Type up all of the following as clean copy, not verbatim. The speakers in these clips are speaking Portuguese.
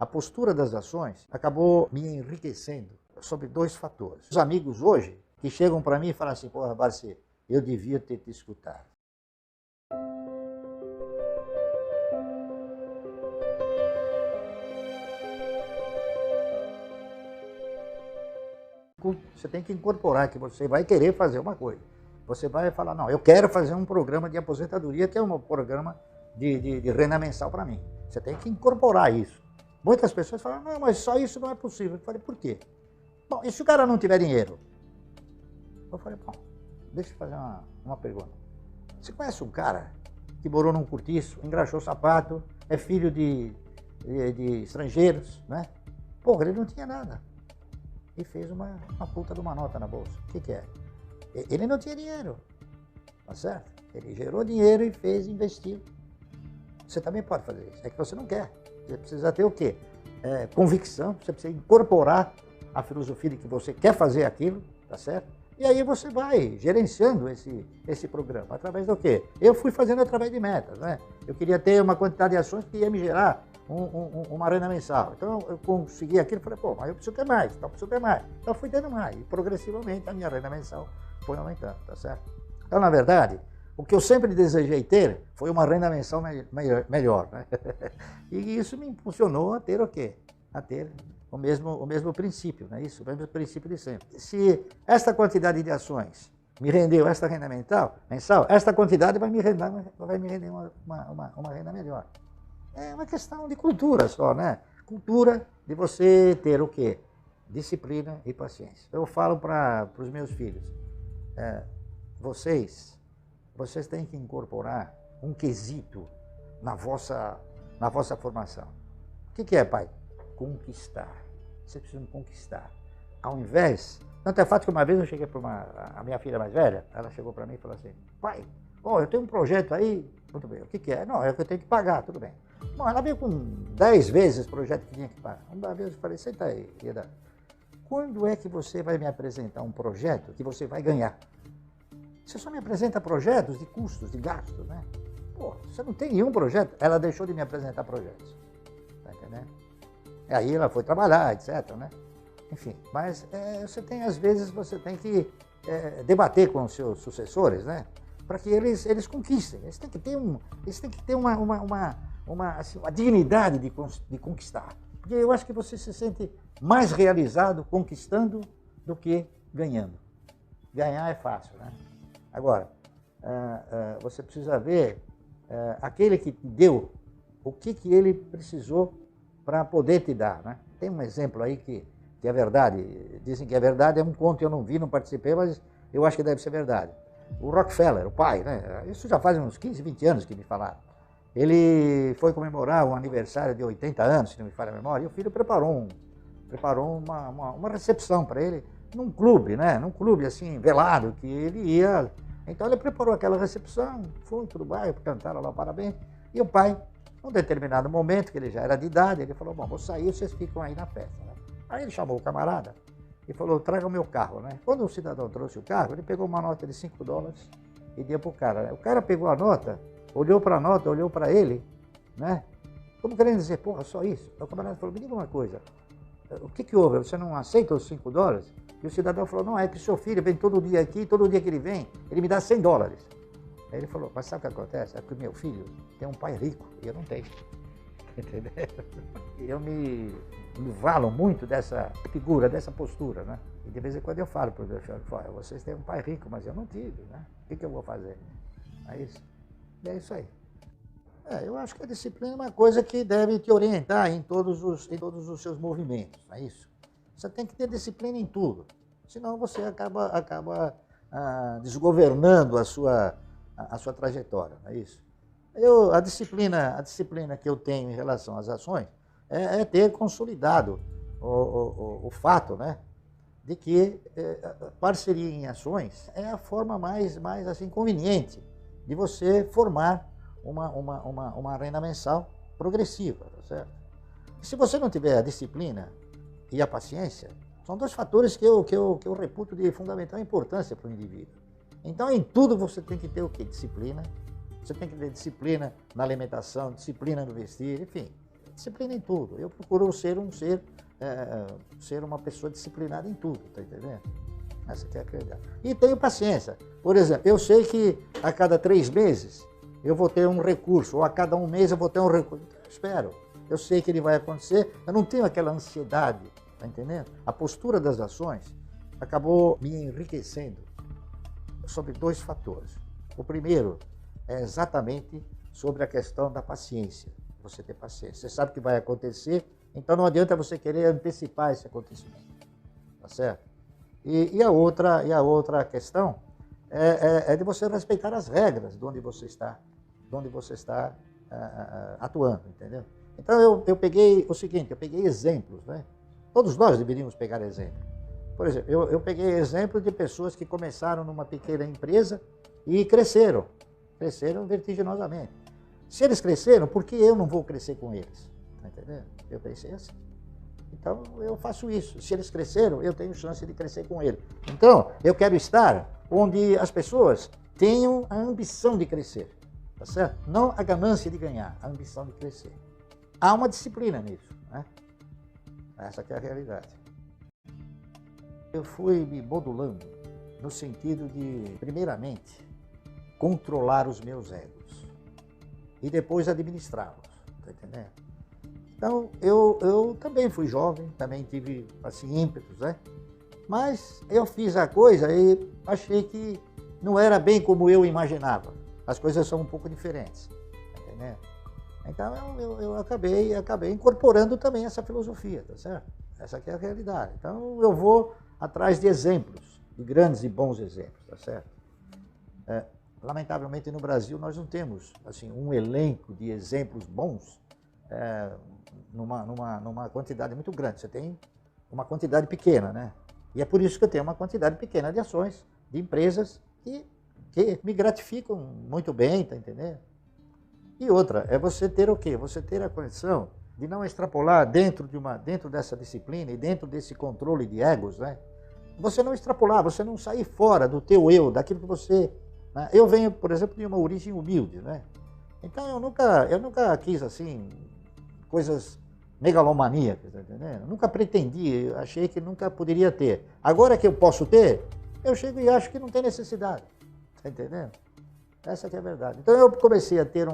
A postura das ações acabou me enriquecendo sobre dois fatores. Os amigos hoje que chegam para mim e falam assim, porra, Barci, eu devia ter te escutado. Você tem que incorporar que você vai querer fazer uma coisa. Você vai falar, não, eu quero fazer um programa de aposentadoria, que é um programa de renda mensal para mim. Você tem que incorporar isso. Muitas pessoas falam, não, mas só isso não é possível. Eu falei, por quê? Bom, e se o cara não tiver dinheiro? Eu falei, bom, deixa eu fazer uma pergunta. Você conhece um cara que morou num cortiço, engraxou sapato, é filho de estrangeiros, né? Porra, ele não tinha nada. E fez uma puta de uma nota na bolsa. O que é? Ele não tinha dinheiro, tá certo? Ele gerou dinheiro e fez investir. Você também pode fazer isso, é que você não quer. Você precisa ter o quê? Convicção, você precisa incorporar a filosofia de que você quer fazer aquilo, tá certo? E aí você vai gerenciando esse programa. Através do quê? Eu fui fazendo através de metas, né? Eu queria ter uma quantidade de ações que ia me gerar uma renda mensal. Então eu consegui aquilo e falei, pô, mas eu preciso ter mais, então eu preciso ter mais. Então eu fui tendo mais. E progressivamente a minha renda mensal foi aumentando, tá certo? Então, na verdade, o que eu sempre desejei ter foi uma renda mensal melhor, né? E isso me impulsionou a ter o quê? A ter o mesmo princípio, não é isso? O mesmo princípio de sempre. Se esta quantidade de ações me rendeu esta renda mensal, esta quantidade vai me render uma renda melhor. É uma questão de cultura só, né? Cultura de você ter o quê? Disciplina e paciência. Eu falo para os meus filhos, vocês têm que incorporar um quesito na vossa formação. O que é, pai? Conquistar. Vocês precisam conquistar. Ao invés... Tanto é fato que uma vez eu cheguei para a minha filha mais velha, ela chegou para mim e falou assim, pai, eu tenho um projeto aí, muito bem, o que é? Não, é o que eu tenho que pagar, tudo bem. Bom, ela veio com 10 vezes o projeto que tinha que pagar. Uma vez eu falei, senta aí, Ida, quando é que você vai me apresentar um projeto que você vai ganhar? Você só me apresenta projetos de custos, de gastos, né? Pô, você não tem nenhum projeto. Ela deixou de me apresentar projetos, tá entendendo? E aí ela foi trabalhar, etc, né? Enfim, mas às vezes você tem que debater com os seus sucessores, né? Para que eles conquistem. Eles têm que ter uma dignidade de conquistar. Porque eu acho que você se sente mais realizado conquistando do que ganhando. Ganhar é fácil, né? Agora, você precisa ver aquele que te deu, o que ele precisou para poder te dar, né? Tem um exemplo aí que é verdade, dizem que é verdade, é um conto, eu não vi, não participei, mas eu acho que deve ser verdade. O Rockefeller, o pai, né? Isso já faz uns 15, 20 anos que me falaram. Ele foi comemorar um aniversário de 80 anos, se não me falha a memória, e o filho preparou uma recepção para ele num clube, né? Num clube assim, velado, que ele ia. Então ele preparou aquela recepção, foi para o bairro, cantaram lá parabéns, e o pai, num determinado momento, que ele já era de idade, ele falou, bom, vou sair, vocês ficam aí na festa, né? Aí ele chamou o camarada e falou, traga o meu carro, né? Quando o cidadão trouxe o carro, ele pegou uma nota de $5 e deu para o cara, né? O cara pegou a nota, olhou para a nota, olhou para ele, né? Como querendo dizer, porra, só isso? Aí o camarada falou, me diga uma coisa, o que houve? Você não aceita os $5? E o cidadão falou, não, é que seu filho vem todo dia aqui, todo dia que ele vem, ele me dá $100. Aí ele falou, mas sabe o que acontece? É que o meu filho tem um pai rico e eu não tenho. Entendeu? Eu me valo muito dessa figura, dessa postura, né? E de vez em quando eu falo para o meu filho, vocês têm um pai rico, mas eu não tive, né? O que eu vou fazer? É isso aí. Eu acho que a disciplina é uma coisa que deve te orientar em todos os seus movimentos, não é isso? Você tem que ter disciplina em tudo, senão você acaba desgovernando a sua trajetória, não é isso? A disciplina que eu tenho em relação às ações é ter consolidado o fato, né, de que parceria em ações é a forma mais assim, conveniente de você formar uma renda mensal progressiva, tá certo? E se você não tiver a disciplina e a paciência, são dois fatores que eu reputo de fundamental importância para o indivíduo. Então, em tudo você tem que ter o quê? Disciplina. Você tem que ter disciplina na alimentação, disciplina no vestir, enfim. Disciplina em tudo. Eu procuro ser ser uma pessoa disciplinada em tudo, tá entendendo? Essa que é a realidade. E tenho paciência. Por exemplo, eu sei que a cada 3 meses eu vou ter um recurso, ou a cada 1 mês eu vou ter um recurso. Então, eu espero. Eu sei que ele vai acontecer, eu não tenho aquela ansiedade, tá entendendo? A postura das ações acabou me enriquecendo sobre 2 fatores. O primeiro é exatamente sobre a questão da paciência. Você ter paciência. Você sabe que vai acontecer, então não adianta você querer antecipar esse acontecimento. Tá certo? E a outra questão é de você respeitar as regras de onde você está, atuando, entendeu? Então eu peguei o seguinte, eu peguei exemplos, né? Todos nós deveríamos pegar exemplo. Por exemplo, eu peguei exemplo de pessoas que começaram numa pequena empresa e cresceram vertiginosamente. Se eles cresceram, por que eu não vou crescer com eles? Tá entendendo? Eu pensei assim. Então, eu faço isso. Se eles cresceram, eu tenho chance de crescer com eles. Então, eu quero estar onde as pessoas tenham a ambição de crescer. Tá certo? Não a ganância de ganhar, a ambição de crescer. Há uma disciplina nisso, né? Essa que é a realidade. Eu fui me modulando no sentido de, primeiramente, controlar os meus egos e depois administrá-los, tá entendendo? Então, eu também fui jovem, também tive, assim, ímpetos, né? Mas eu fiz a coisa e achei que não era bem como eu imaginava. As coisas são um pouco diferentes, tá entendendo? Então, eu acabei incorporando também essa filosofia, tá certo? Essa aqui é a realidade. Então, eu vou atrás de exemplos, de grandes e bons exemplos, tá certo? Lamentavelmente, no Brasil, nós não temos, assim, um elenco de exemplos bons numa quantidade muito grande. Você tem uma quantidade pequena, né? E é por isso que eu tenho uma quantidade pequena de ações, de empresas que me gratificam muito bem, tá entendendo? E outra, é você ter o quê? Você ter a condição de não extrapolar dentro dessa disciplina e dentro desse controle de egos, né? Você não extrapolar, você não sair fora do teu eu, daquilo que você... Né? Eu venho, por exemplo, de uma origem humilde, né? Então eu nunca quis, assim, coisas megalomaníacas, tá entendendo? Eu nunca pretendi, eu achei que nunca poderia ter. Agora que eu posso ter, eu chego e acho que não tem necessidade, tá entendendo? Essa que é a verdade. Então eu comecei a ter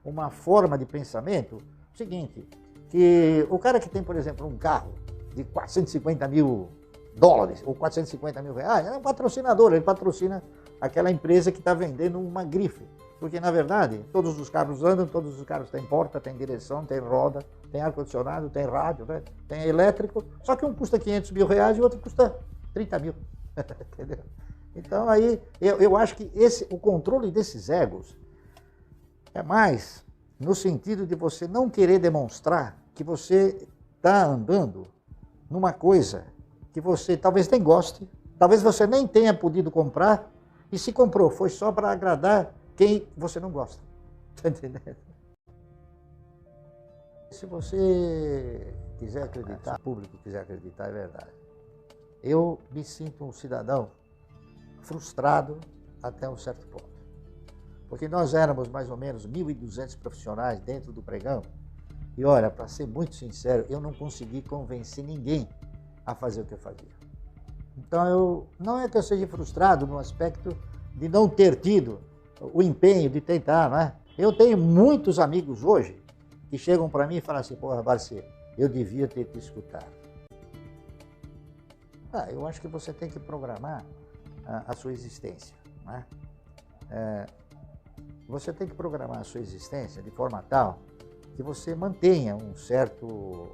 uma forma de pensamento seguinte, que o cara que tem, por exemplo, um carro de 450 mil dólares ou 450 mil reais, é um patrocinador, ele patrocina aquela empresa que está vendendo uma grife. Porque, na verdade, todos os carros andam, todos os carros têm porta, têm direção, têm roda, tem ar-condicionado, tem rádio, né? Tem elétrico, só que um custa 500 mil reais e o outro custa 30 mil. Entendeu? Então, aí, eu acho que o controle desses egos é mais no sentido de você não querer demonstrar que você está andando numa coisa que você talvez nem goste, talvez você nem tenha podido comprar, e se comprou, foi só para agradar quem você não gosta. Está entendendo? Se você quiser acreditar, se o público quiser acreditar, é verdade. Eu me sinto um cidadão frustrado até um certo ponto. Porque nós éramos mais ou menos 1.200 profissionais dentro do pregão. E olha, para ser muito sincero, eu não consegui convencer ninguém a fazer o que eu fazia. Então, não é que eu seja frustrado no aspecto de não ter tido o empenho de tentar, não é? Eu tenho muitos amigos hoje que chegam para mim e falam assim, porra, Barcê, eu devia ter te escutado. Eu acho que você tem que programar a sua existência, não é? Você tem que programar a sua existência de forma tal que você mantenha um certo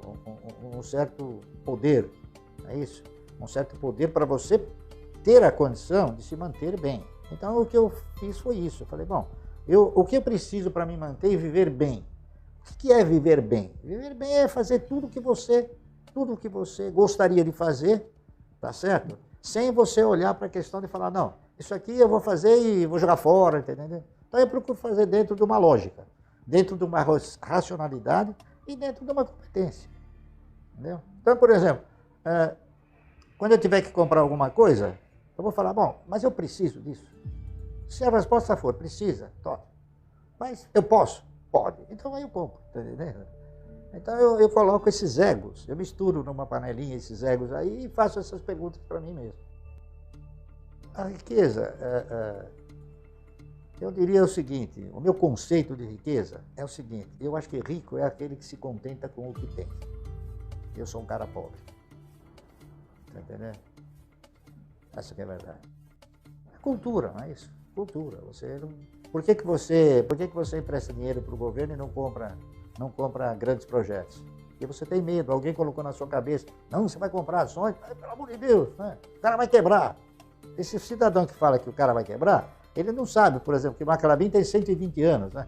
poder, não é isso? Um certo poder para você ter a condição de se manter bem. Então, o que eu fiz foi isso. Eu falei, bom, o que eu preciso para me manter e viver bem? O que é viver bem? Viver bem é fazer tudo que você gostaria de fazer, tá certo? Sem você olhar para a questão de falar, não, isso aqui eu vou fazer e vou jogar fora, entendeu? Então, eu procuro fazer dentro de uma lógica, dentro de uma racionalidade e dentro de uma competência, entendeu? Então, por exemplo, quando eu tiver que comprar alguma coisa, eu vou falar, bom, mas eu preciso disso. Se a resposta for, precisa, top. Mas eu posso? Pode. Então aí eu compro, tá entendendo? Então eu coloco esses egos, eu misturo numa panelinha esses egos aí e faço essas perguntas para mim mesmo. A riqueza, eu diria o seguinte, o meu conceito de riqueza é o seguinte, eu acho que rico é aquele que se contenta com o que tem. Eu sou um cara pobre. Está entendendo? Essa que é a verdade. É cultura, não é isso? Cultura. Você não... Por que você empresta dinheiro para o governo e não compra grandes projetos? Porque você tem medo, alguém colocou na sua cabeça, não, você vai comprar ações, pelo amor de Deus, né? O cara vai quebrar. Esse cidadão que fala que o cara vai quebrar, ele não sabe, por exemplo, que o Macalabim tem 120 anos, né?